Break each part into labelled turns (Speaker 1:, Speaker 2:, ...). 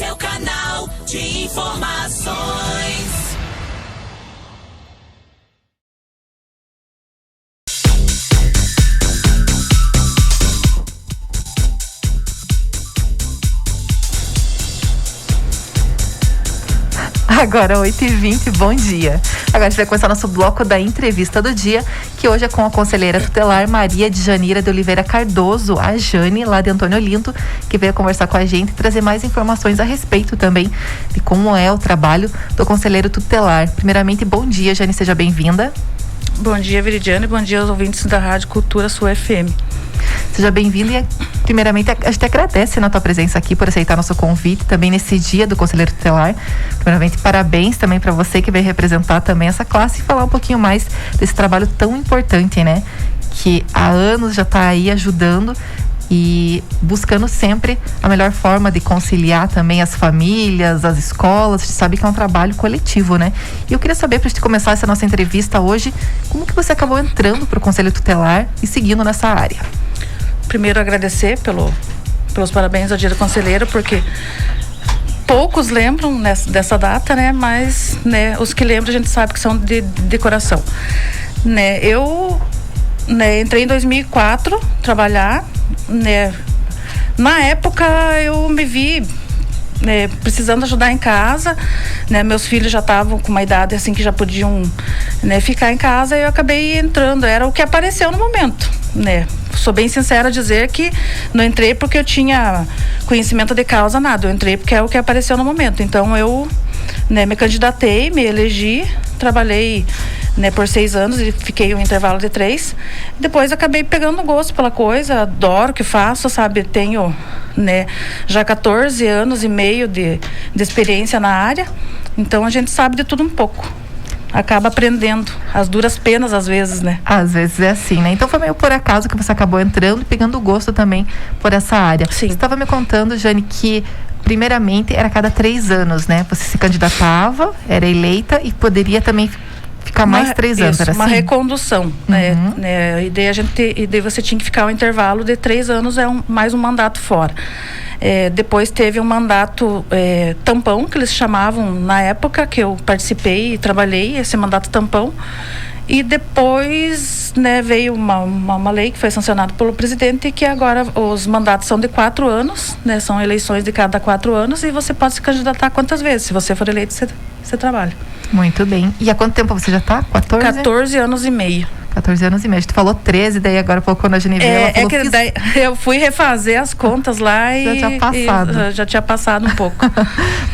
Speaker 1: seu canal de informações.
Speaker 2: Agora 8h20, bom dia. Agora a gente vai começar nosso bloco da entrevista do dia, que hoje é com a conselheira tutelar Maria de Janira de Oliveira Cardoso, a Jane, lá de Antônio Olinto, que veio conversar com a gente e trazer mais informações a respeito também de como é o trabalho do conselheiro tutelar. Primeiramente, bom dia, Jane, seja bem-vinda.
Speaker 3: Bom dia, Viridiane, bom dia aos ouvintes da Rádio Cultura Sul FM.
Speaker 2: Seja bem-vindo e, primeiramente, a gente agradece na tua presença aqui por aceitar nosso convite, também nesse dia do Conselheiro Tutelar. Primeiramente, parabéns também para você que veio representar também essa classe e falar um pouquinho mais desse trabalho tão importante, né? Que há anos já está aí ajudando e buscando sempre a melhor forma de conciliar também as famílias, as escolas. A gente sabe que é um trabalho coletivo, né? E eu queria saber, para a gente começar essa nossa entrevista hoje, como que você acabou entrando para o Conselho Tutelar e seguindo nessa área?
Speaker 3: Primeiro, agradecer pelos parabéns ao dia do conselheiro, porque poucos lembram dessa data, né? Mas, né, os que lembram a gente sabe que são de coração. Né? Eu entrei em 2004 trabalhar, né? Na época eu me vi, né, precisando ajudar em casa, né? Meus filhos já estavam com uma idade assim que já podiam, né, ficar em casa, e eu acabei entrando, era o que apareceu no momento, né? Sou bem sincera a dizer que não entrei porque eu tinha conhecimento de causa, nada, eu entrei porque é o que apareceu no momento. Então eu, né, me candidatei, me elegi, trabalhei, né, por 6 anos e fiquei um intervalo de 3. Depois acabei pegando gosto pela coisa, adoro o que faço, sabe? Tenho, né, já 14 anos e meio de experiência na área, então a gente sabe de tudo um pouco. Acaba aprendendo, as duras penas às vezes, né?
Speaker 2: Às vezes é assim, né? Então foi meio por acaso que você acabou entrando e pegando gosto também por essa área.
Speaker 3: Sim.
Speaker 2: Você estava me contando, Jane, que primeiramente era a cada 3 anos, né? Você se candidatava, era eleita e poderia também ficar mais 3 anos,
Speaker 3: isso,
Speaker 2: era
Speaker 3: uma
Speaker 2: assim?
Speaker 3: recondução, né? E daí você tinha que ficar um intervalo de 3 anos, mais um mandato fora. Depois teve um mandato tampão, que eles chamavam na época que eu participei e trabalhei, esse mandato tampão. E depois, né, veio uma lei que foi sancionada pelo presidente, que agora os mandatos são de 4 anos, né? São eleições de cada 4 anos e você pode se candidatar quantas vezes. Se você for eleito, você trabalha.
Speaker 2: Muito bem. E há quanto tempo você já está?
Speaker 3: 14 anos e meio.
Speaker 2: 14 anos e meio. A gente falou 13, daí agora pouco quando a Genevieve ela falou...
Speaker 3: Daí eu fui refazer as contas lá e... Já tinha passado um pouco.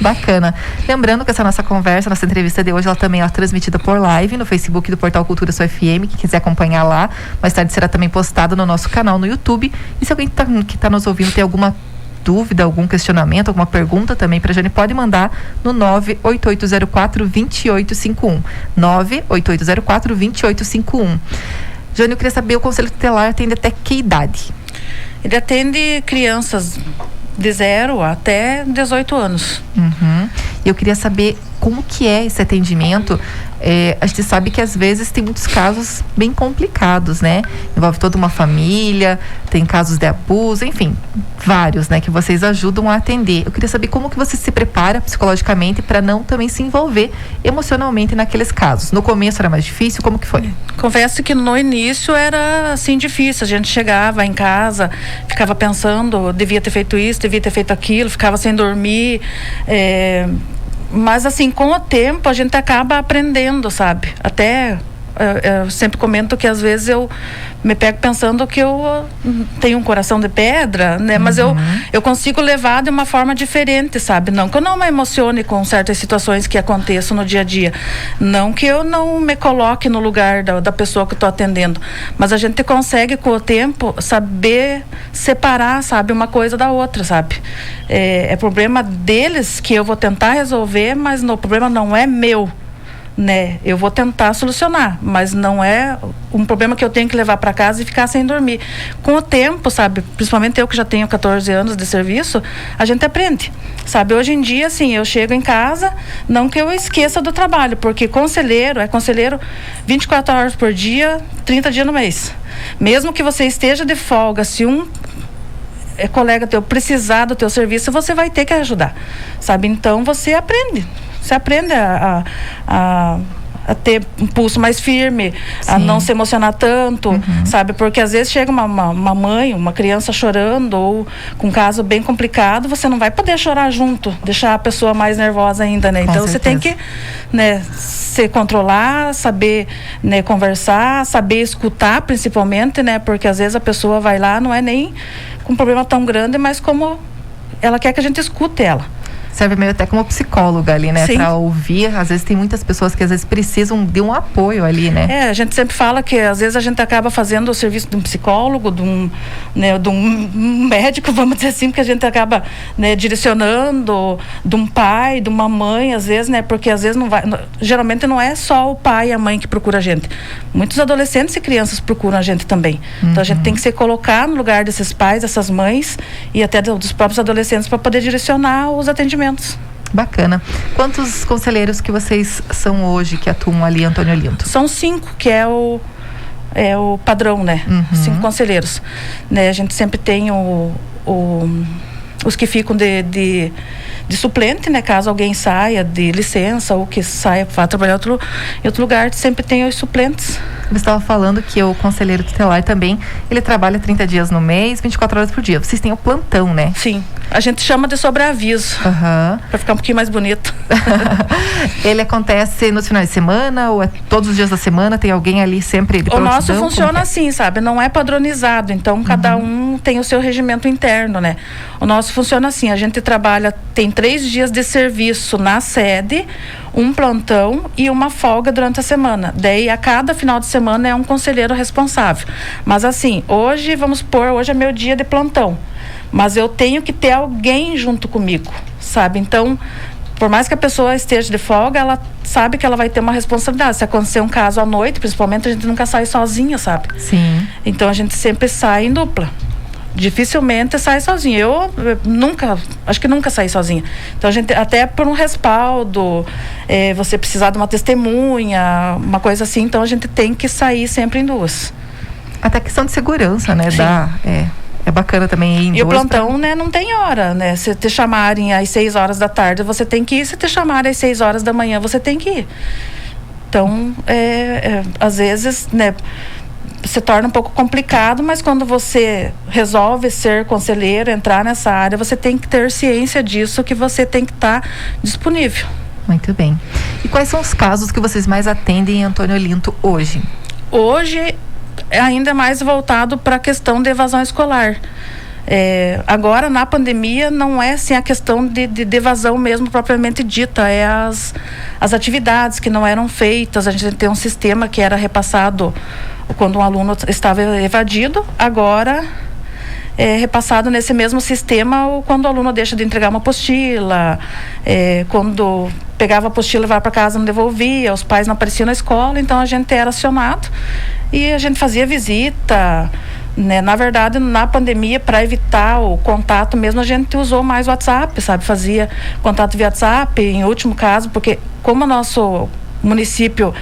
Speaker 2: Bacana. Lembrando que essa nossa conversa, nossa entrevista de hoje, ela também é transmitida por live no Facebook do Portal Cultura Sul FM, quem quiser acompanhar lá. Mais tarde será também postada no nosso canal no YouTube. E se alguém que tá nos ouvindo tem alguma dúvida, algum questionamento, alguma pergunta também para a Jane, pode mandar no 98804-2851. 98804-2851. Jane, eu queria saber, o Conselho Tutelar atende até que idade?
Speaker 3: Ele atende crianças de 0 até 18 anos.
Speaker 2: E eu queria saber como que é esse atendimento. A gente sabe que às vezes tem muitos casos bem complicados, né? Envolve toda uma família, tem casos de abuso, enfim, vários, né? Que vocês ajudam a atender. Eu queria saber como que você se prepara psicologicamente para não também se envolver emocionalmente naqueles casos. No começo era mais difícil, como que foi?
Speaker 3: Confesso que no início era assim difícil. A gente chegava em casa, ficava pensando, devia ter feito isso, devia ter feito aquilo, ficava sem dormir. Mas assim, com o tempo a gente acaba aprendendo, sabe? Até eu sempre comento que às vezes eu me pego pensando que eu tenho um coração de pedra, né? Mas eu consigo levar de uma forma diferente, sabe? Não que eu não me emocione com certas situações que aconteçam no dia a dia. Não que eu não me coloque no lugar da pessoa que eu estou atendendo. Mas a gente consegue, com o tempo, saber separar, sabe? Uma coisa da outra, sabe? É problema deles que eu vou tentar resolver, mas o problema não é meu, né? Eu vou tentar solucionar, mas não é um problema que eu tenho que levar para casa e ficar sem dormir. Com o tempo, sabe, principalmente eu que já tenho 14 anos de serviço, a gente aprende, sabe? Hoje em dia, assim, eu chego em casa, não que eu esqueça do trabalho, porque conselheiro é conselheiro 24 horas por dia, 30 dias no mês. Mesmo que você esteja de folga, se colega teu precisar do teu serviço, você vai ter que ajudar, sabe? Então você aprende a ter um pulso mais firme,
Speaker 2: Sim.
Speaker 3: a não se emocionar tanto, sabe? Porque às vezes chega uma mãe, uma criança chorando ou com um caso bem complicado, você não vai poder chorar junto, deixar a pessoa mais nervosa ainda, né? Então você tem que, né, se controlar, saber, né, conversar, saber escutar principalmente, né? Porque às vezes a pessoa vai lá, não é nem com um problema tão grande, mas como ela quer que a gente escute ela.
Speaker 2: Serve meio até como psicóloga ali, né?
Speaker 3: Sim.
Speaker 2: Pra ouvir. Às vezes tem muitas pessoas que às vezes precisam de um apoio ali, né?
Speaker 3: A gente sempre fala que às vezes a gente acaba fazendo o serviço de um psicólogo, de um médico, vamos dizer assim, porque a gente acaba, né, direcionando, de um pai, de uma mãe, às vezes, né? Porque às vezes geralmente não é só o pai e a mãe que procura a gente. Muitos adolescentes e crianças procuram a gente também. Então a gente tem que se colocar no lugar desses pais, dessas mães e até dos próprios adolescentes para poder direcionar os atendimentos.
Speaker 2: Bacana. Quantos conselheiros que vocês são hoje que atuam ali, Antônio Olinto?
Speaker 3: São 5, que é o padrão, né? 5 conselheiros. Né? A gente sempre tem os que ficam de suplente, né? Caso alguém saia de licença ou que saia para trabalhar em outro lugar, sempre tem os suplentes.
Speaker 2: Você estava falando que o conselheiro tutelar também, ele trabalha 30 dias no mês, 24 horas por dia. Vocês têm o plantão, né?
Speaker 3: Sim. A gente chama de sobreaviso. Para ficar um pouquinho mais bonito.
Speaker 2: Ele acontece nos finais de semana ou é todos os dias da semana? Tem alguém ali sempre de prontidão?
Speaker 3: O nosso funciona assim, sabe? Não é padronizado. Então, cada um tem o seu regimento interno, né? O nosso funciona assim. A gente trabalha, tem 3 dias de serviço na sede, um plantão e uma folga durante a semana. Daí, a cada final de semana é um conselheiro responsável. Mas assim, hoje é meu dia de plantão. Mas eu tenho que ter alguém junto comigo, sabe? Então, por mais que a pessoa esteja de folga, ela sabe que ela vai ter uma responsabilidade. Se acontecer um caso à noite, principalmente, a gente nunca sai sozinha, sabe?
Speaker 2: Sim.
Speaker 3: Então, a gente sempre sai em dupla. Dificilmente sai sozinha. Eu acho que nunca saí sozinha. Então, a gente, até por um respaldo, você precisar de uma testemunha, uma coisa assim, então a gente tem que sair sempre em duas.
Speaker 2: Até questão de segurança, né? É bacana também ir em
Speaker 3: E o plantão, né, não tem hora, né? Se te chamarem às 6 horas da tarde, você tem que ir. Se te chamarem às 6 horas da manhã, você tem que ir. Então, às vezes, né, se torna um pouco complicado, mas quando você resolve ser conselheiro, entrar nessa área, você tem que ter ciência disso, que você tem que estar disponível.
Speaker 2: Muito bem. E quais são os casos que vocês mais atendem em Antônio Olinto hoje?
Speaker 3: Hoje é ainda mais voltado para a questão de evasão escolar. Agora, na pandemia, não é assim a questão de evasão mesmo propriamente dita, é as atividades que não eram feitas. A gente tem um sistema que era repassado quando um aluno estava evadido, agora é repassado nesse mesmo sistema quando o aluno deixa de entregar uma apostila, quando pegava a apostila e levava para casa, não devolvia, os pais não apareciam na escola, então a gente era acionado e a gente fazia visita, né? Na verdade, na pandemia, para evitar o contato mesmo, a gente usou mais o WhatsApp, sabe? Fazia contato via WhatsApp, em último caso, porque como o nosso município,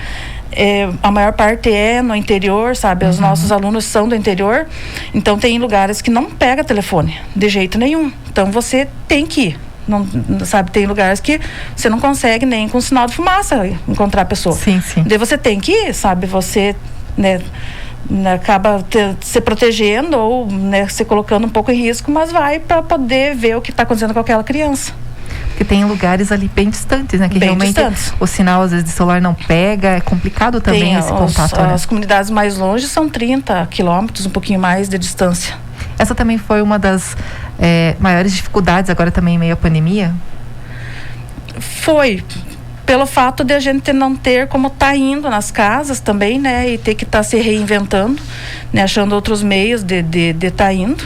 Speaker 3: a maior parte é no interior, sabe? Os nossos alunos são do interior, então tem lugares que não pega telefone, de jeito nenhum. Então você tem que ir. Não, sabe, tem lugares que você não consegue nem com sinal de fumaça encontrar a pessoa.
Speaker 2: Sim, sim.
Speaker 3: Daí você tem que ir, sabe? Você, né, acaba se protegendo ou, né, se colocando um pouco em risco, mas vai para poder ver o que está acontecendo com aquela criança.
Speaker 2: Porque tem lugares ali bem distantes, né? Que
Speaker 3: bem
Speaker 2: realmente
Speaker 3: distantes.
Speaker 2: O sinal, às vezes, de celular não pega. É complicado também esse contato, né?
Speaker 3: As comunidades mais longe são 30 quilômetros, um pouquinho mais de distância.
Speaker 2: Essa também foi uma das maiores dificuldades agora também em meio à pandemia?
Speaker 3: Foi. Pelo fato de a gente não ter como estar indo nas casas também, né? E ter que estar se reinventando, né? Achando outros meios de estar indo.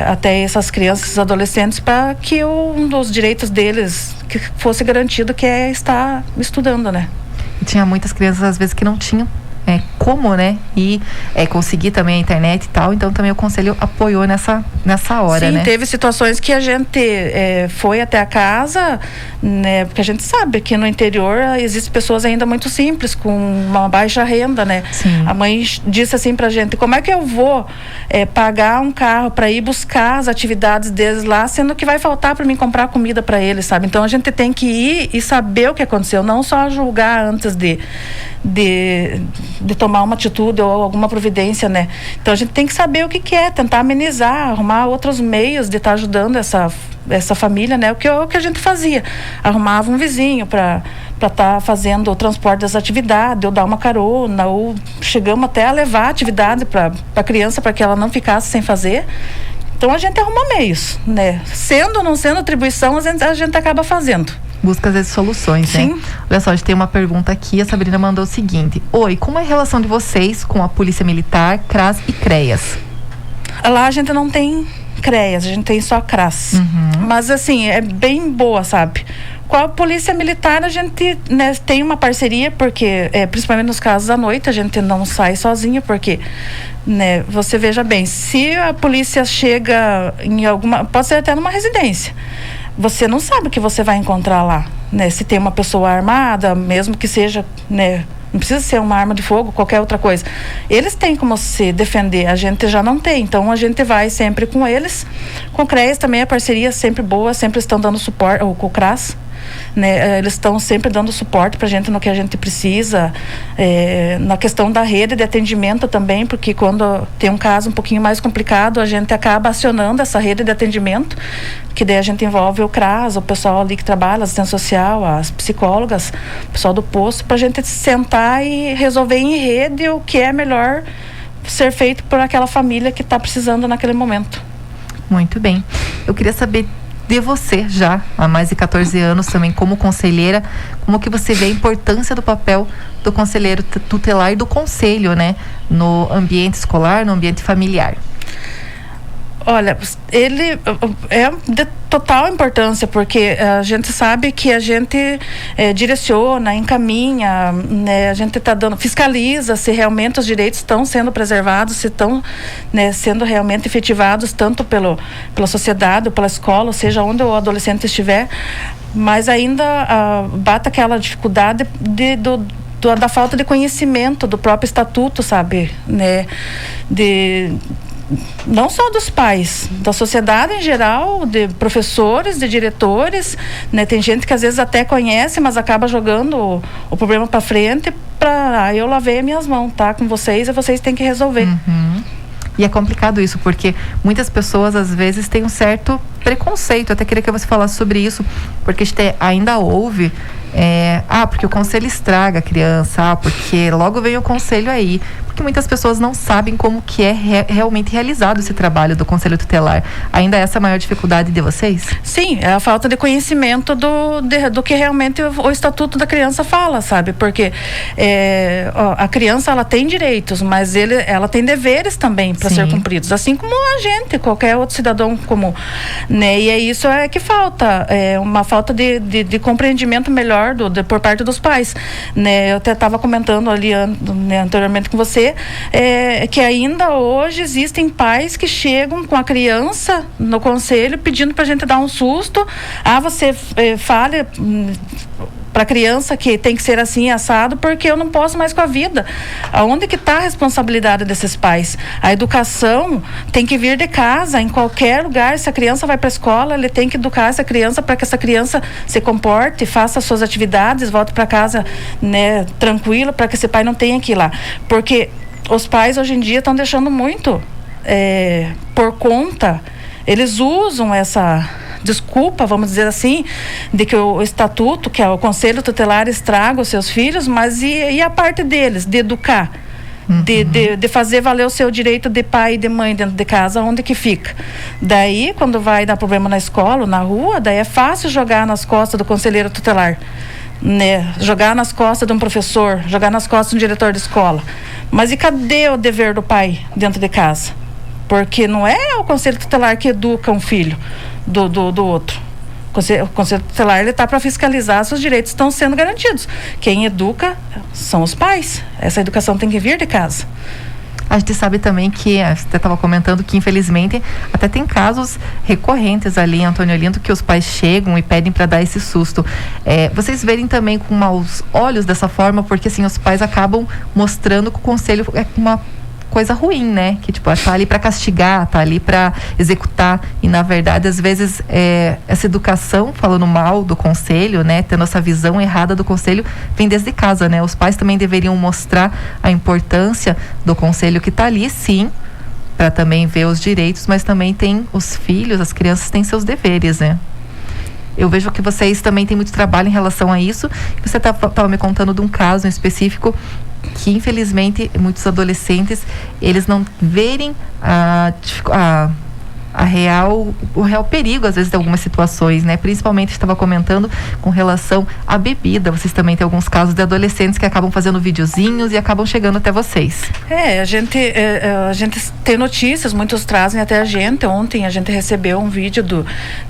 Speaker 3: Até essas crianças e adolescentes, para que um dos direitos deles que fosse garantido, que é estar estudando, né?
Speaker 2: E tinha muitas crianças às vezes que não tinham como, né? E conseguir também a internet e tal. Então também o conselho apoiou nessa hora,
Speaker 3: Sim,
Speaker 2: né?
Speaker 3: teve situações que a gente foi até a casa, né? Porque a gente sabe que no interior existem pessoas ainda muito simples, com uma baixa renda, né?
Speaker 2: Sim.
Speaker 3: A mãe disse assim pra gente: como é que eu vou pagar um carro para ir buscar as atividades deles lá, sendo que vai faltar para mim comprar comida para eles, sabe? Então a gente tem que ir e saber o que aconteceu, não só julgar antes de tomar uma atitude ou alguma providência, né? Então a gente tem que saber o que é, tentar amenizar, arrumar outros meios de estar ajudando essa família, né? O que a gente fazia, arrumava um vizinho para estar fazendo o transporte das atividades, ou dar uma carona, ou chegamos até a levar a atividade para a criança, para que ela não ficasse sem fazer. Então a gente arruma meios, né? Sendo ou não sendo atribuição, a gente acaba fazendo.
Speaker 2: Busca às vezes soluções,
Speaker 3: Sim.
Speaker 2: né? Olha só, a gente tem uma pergunta aqui, a Sabrina mandou o seguinte: oi, como é a relação de vocês com a Polícia Militar, CRAS e CREAS?
Speaker 3: Lá a gente não tem CREAS, a gente tem só CRAS. Mas assim, é bem boa, sabe? Com a Polícia Militar a gente, né, tem uma parceria, porque principalmente nos casos à noite a gente não sai sozinho, porque, né, você veja bem, se a polícia chega em pode ser até numa residência, você não sabe o que você vai encontrar lá, né? Se tem uma pessoa armada, mesmo que seja, né, não precisa ser uma arma de fogo, qualquer outra coisa. Eles têm como se defender, a gente já não tem. Então a gente vai sempre com eles. Com o CREAS também a parceria é sempre boa, sempre estão dando suporte, ou com o CRAS, né? Eles estão sempre dando suporte pra gente no que a gente precisa, na questão da rede de atendimento também, porque quando tem um caso um pouquinho mais complicado, a gente acaba acionando essa rede de atendimento, que daí a gente envolve o CRAS, o pessoal ali que trabalha, a assistência social, as psicólogas, o pessoal do posto, pra gente sentar e resolver em rede o que é melhor ser feito por aquela família que está precisando naquele momento.
Speaker 2: Muito bem. Eu queria saber de você já, há mais de 14 anos também como conselheira, como que você vê a importância do papel do conselheiro tutelar e do conselho, né, no ambiente escolar, no ambiente familiar?
Speaker 3: Olha, ele é de total importância, porque a gente sabe que a gente direciona, encaminha, né, a gente está fiscaliza se realmente os direitos estão sendo preservados, se estão, né, sendo realmente efetivados tanto pela sociedade ou pela escola, ou seja, onde o adolescente estiver, mas ainda bate aquela dificuldade da falta de conhecimento do próprio estatuto, sabe, né, não só dos pais, da sociedade em geral, de professores, de diretores, né? Tem gente que às vezes até conhece, mas acaba jogando o problema para frente eu lavei as minhas mãos, tá? Com vocês, e vocês têm que resolver.
Speaker 2: E é complicado isso, porque muitas pessoas às vezes têm um certo preconceito. Eu até queria que você falasse sobre isso, porque a gente ainda ouve porque o conselho estraga a criança, porque logo vem o conselho aí, porque muitas pessoas não sabem como que é realmente realizado esse trabalho do conselho tutelar. Ainda é essa a maior dificuldade de vocês? Sim,
Speaker 3: é a falta de conhecimento do que realmente o estatuto da criança fala, sabe? Porque a criança, ela tem direitos, mas ela tem deveres também para ser cumpridos, assim como a gente, qualquer outro cidadão comum, né? E é isso que falta, uma falta de compreendimento melhor por parte dos pais, né? Eu até estava comentando ali anteriormente com você, que ainda hoje existem pais que chegam com a criança no conselho pedindo pra gente dar um susto. Você fale para a criança que tem que ser assim, assado, porque eu não posso mais com a vida. Aonde que está a responsabilidade desses pais? A educação tem que vir de casa, em qualquer lugar. Se a criança vai para a escola, ele tem que educar essa criança para que essa criança se comporte, faça as suas atividades, volte para casa, né, tranquilo, para que esse pai não tenha que ir lá. Porque os pais hoje em dia estão deixando muito por conta, eles usam essa desculpa, vamos dizer assim, de que o estatuto, que é o conselho tutelar, estraga os seus filhos, mas e a parte deles, de educar, de fazer valer o seu direito de pai e de mãe dentro de casa, onde que fica? Daí, quando vai dar problema na escola, na rua, daí é fácil jogar nas costas do conselheiro tutelar, né? Jogar nas costas de um professor, jogar nas costas de um diretor de escola. Mas e cadê o dever do pai dentro de casa? Porque não é o conselho tutelar que educa um filho do outro. O O Conselho Tutelar, ele está para fiscalizar se os direitos estão sendo garantidos. Quem educa são os pais. Essa educação tem que vir de casa.
Speaker 2: A gente sabe também que, você estava comentando que infelizmente até tem casos recorrentes ali em Antônio Olinto que os pais chegam e pedem para dar esse susto. Vocês verem também com maus olhos dessa forma, porque assim, os pais acabam mostrando que o conselho é uma coisa ruim, né? Que tipo, tá ali para castigar, tá ali para executar, e na verdade às vezes essa educação, falando mal do conselho, né, tendo essa visão errada do conselho, vem desde casa, né? Os pais também deveriam mostrar a importância do conselho que tá ali, sim, para também ver os direitos, mas também tem os filhos, as crianças têm seus deveres, né? Eu vejo que vocês também têm muito trabalho em relação a isso. Você estava me contando de um caso em específico que, infelizmente, muitos adolescentes, eles não verem o real perigo, às vezes, de algumas situações, né? Principalmente, estava comentando com relação à bebida. Vocês também têm alguns casos de adolescentes que acabam fazendo videozinhos e acabam chegando até vocês.
Speaker 3: A gente tem notícias, muitos trazem até a gente. Ontem a gente recebeu um vídeo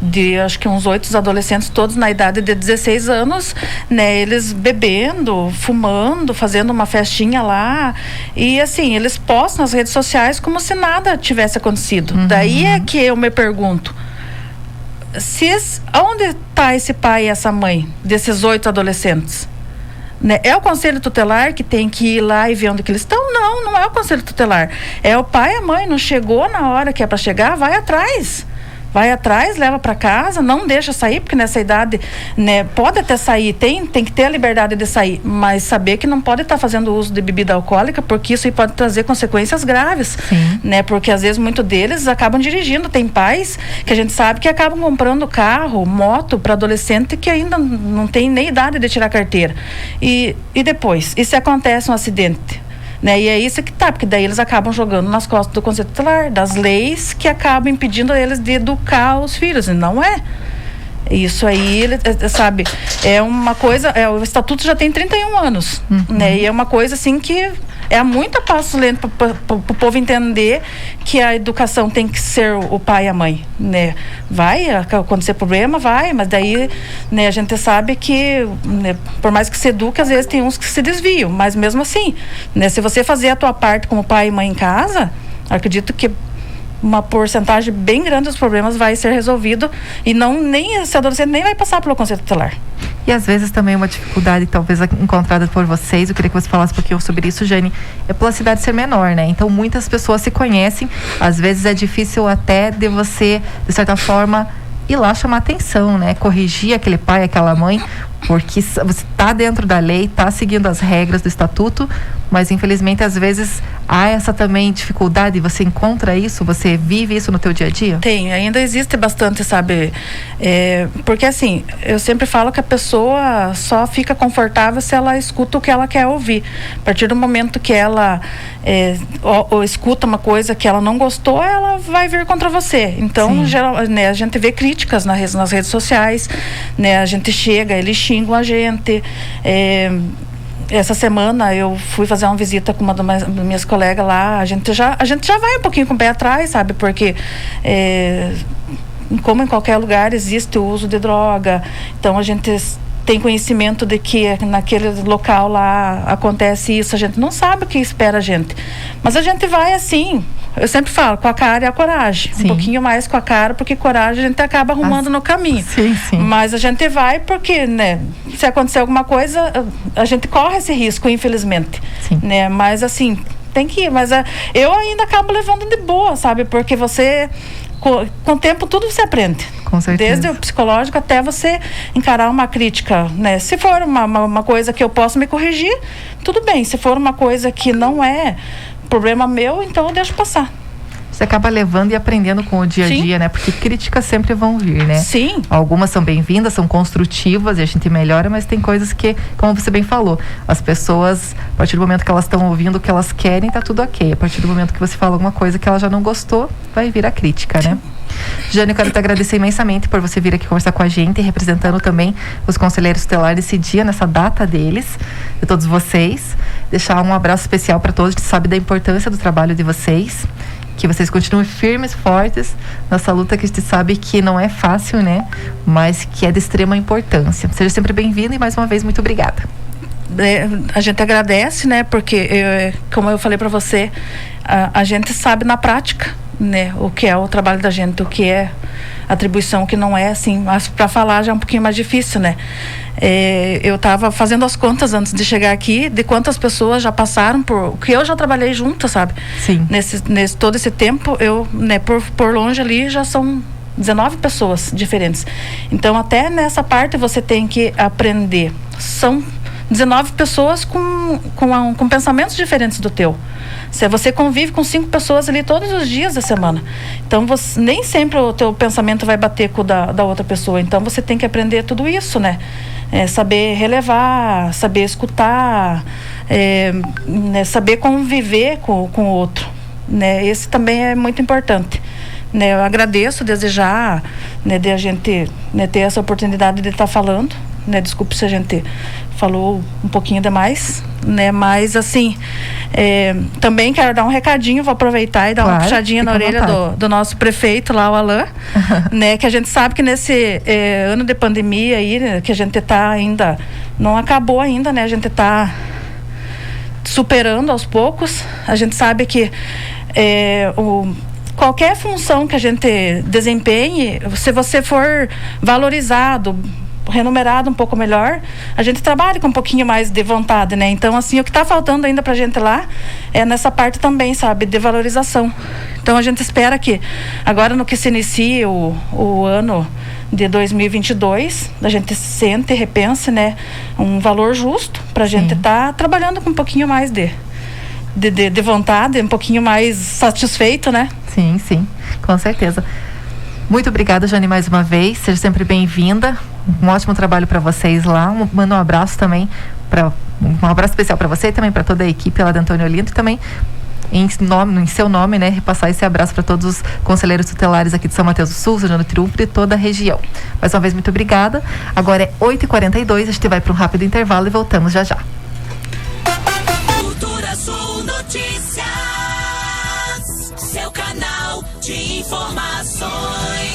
Speaker 3: de acho que uns 8 adolescentes, todos na idade de 16 anos, né? Eles bebendo, fumando, fazendo uma festinha lá, e assim, eles postam nas redes sociais como se nada tivesse acontecido. Daí é que eu me pergunto, onde está esse pai e essa mãe desses 8 adolescentes? Né? É o Conselho Tutelar que tem que ir lá e ver onde que eles estão? Não é o Conselho Tutelar. É o pai e a mãe. Não chegou na hora que é para chegar, vai atrás. Vai atrás, leva para casa, não deixa sair, porque nessa idade, né, pode até sair, tem que ter a liberdade de sair, mas saber que não pode estar fazendo uso de bebida alcoólica, porque isso aí pode trazer consequências graves, né? Porque às vezes muitos deles acabam dirigindo. Tem pais que a gente sabe que acabam comprando carro, moto para adolescente que ainda não tem nem idade de tirar carteira. E depois, e se acontece um acidente? Né? E é isso que porque daí eles acabam jogando nas costas do Conselho Tutelar, das leis que acabam impedindo eles de educar os filhos, e não é. Isso aí, sabe, é uma coisa, o estatuto já tem 31 anos, né? E é uma coisa assim que é muito a passo lento para o povo entender que a educação tem que ser o pai e a mãe, né? Vai acontecer problema, mas daí, né, a gente sabe que, né, por mais que se eduque, às vezes tem uns que se desviam, mas mesmo assim, né, se você fazer a tua parte como pai e mãe em casa, acredito que uma porcentagem bem grande dos problemas vai ser resolvido, e nem esse adolescente nem vai passar pelo Conselho Tutelar.
Speaker 2: E às vezes também uma dificuldade, talvez encontrada por vocês, eu queria que você falasse um pouquinho sobre isso, Jane, é pela cidade ser menor, né? Então muitas pessoas se conhecem, às vezes é difícil até de você, de certa forma, ir lá chamar atenção, né? Corrigir aquele pai, aquela mãe, porque você está dentro da lei, está seguindo as regras do estatuto, mas infelizmente às vezes há essa também dificuldade. Você encontra isso, você vive isso no teu dia a dia?
Speaker 3: Tem, ainda existe bastante, sabe? Porque assim, eu sempre falo que a pessoa só fica confortável se ela escuta o que ela quer ouvir. A partir do momento que ela ou escuta uma coisa que ela não gostou, ela vai vir contra você. Então, né, a gente vê críticas nas redes sociais, né? A gente chega, eles xingam a gente. Essa semana eu fui fazer uma visita com uma das minhas colegas lá. A gente já vai um pouquinho com o pé atrás, sabe? Porque como em qualquer lugar existe o uso de droga, então a gente tem conhecimento de que naquele local lá acontece isso. A gente não sabe o que espera a gente, mas a gente vai assim, eu sempre falo, com a cara e a coragem. Um pouquinho mais com a cara, porque coragem a gente acaba arrumando no caminho. Mas a gente vai porque, né, se acontecer alguma coisa, a gente corre esse risco, infelizmente, né? Mas assim, tem que ir. Mas eu ainda acabo levando de boa, sabe? Porque você, com o tempo, tudo você aprende.
Speaker 2: Com certeza.
Speaker 3: Desde o psicológico até você encarar uma crítica, né? Se for uma coisa que eu posso me corrigir, tudo bem. Se for uma coisa que não é problema meu, então eu deixo passar.
Speaker 2: Você acaba levando e aprendendo com o dia a dia, né? Porque críticas sempre vão vir, né?
Speaker 3: Sim.
Speaker 2: Algumas são bem-vindas, são construtivas e a gente melhora, mas tem coisas que, como você bem falou, as pessoas, a partir do momento que elas estão ouvindo o que elas querem, tá tudo ok. A partir do momento que você fala alguma coisa que ela já não gostou, vai vir a crítica, né? Jane, eu quero te agradecer imensamente por você vir aqui conversar com a gente, representando também os conselheiros tutelares nesse dia, nessa data deles, de todos vocês. Deixar um abraço especial para todos, a gente sabe da importância do trabalho de vocês. que vocês continuem firmes, fortes nessa luta que a gente sabe que não é fácil, né? Mas que é de extrema importância. Seja sempre bem-vindo e mais uma vez muito obrigada.
Speaker 3: A gente agradece, né? Porque, como eu falei para você, a gente sabe na prática, né? O que é o trabalho da gente, o que é atribuição, que não é assim, mas para falar já é um pouquinho mais difícil, né? Eu estava fazendo as contas antes de chegar aqui de quantas pessoas já passaram por que eu já trabalhei junto, sabe?
Speaker 2: Sim.
Speaker 3: Nesse todo esse tempo, eu, né, por longe ali já são 19 pessoas diferentes. Então, até nessa parte você tem que aprender. São 19 pessoas com pensamentos diferentes do teu. Se você convive com 5 pessoas ali todos os dias da semana. Então, nem sempre o teu pensamento vai bater com o da outra pessoa. Então, você tem que aprender tudo isso, né? Saber relevar, saber escutar, né? Saber conviver com o outro. Né? Esse também é muito importante. Né? Eu agradeço, desejar, né, de a gente, né, ter essa oportunidade de estar falando. Né? Desculpe se a gente falou um pouquinho demais, né? Mas assim, também quero dar um recadinho, vou aproveitar e dar uma puxadinha na orelha do nosso prefeito lá, o Alain, né? Que a gente sabe que nesse ano de pandemia aí, né, que a gente tá ainda, não acabou ainda, né? A gente tá superando aos poucos. A gente sabe que qualquer função que a gente desempenhe, se você for valorizado, remunerado um pouco melhor, a gente trabalha com um pouquinho mais de vontade, né? Então, assim, o que está faltando ainda pra gente lá é nessa parte também, sabe, de valorização. Então, a gente espera que agora no que se inicia o ano de 2022, a gente sente e repense, né, um valor justo pra gente estar trabalhando com um pouquinho mais de vontade, um pouquinho mais satisfeito, né?
Speaker 2: Sim, sim, com certeza. Muito obrigada, Jane, mais uma vez. Seja sempre bem-vinda. Um ótimo trabalho para vocês lá. Manda um abraço também, um abraço especial para você e também para toda a equipe lá da Antônio Olinto e também em seu nome, né, repassar esse abraço para todos os conselheiros tutelares aqui de São Mateus do Sul, São João do Triunfo e toda a região. Mais uma vez, muito obrigada. Agora é 8h42, a gente vai para um rápido intervalo e voltamos já já.
Speaker 1: Cultura Sul Notícias, seu canal de informações.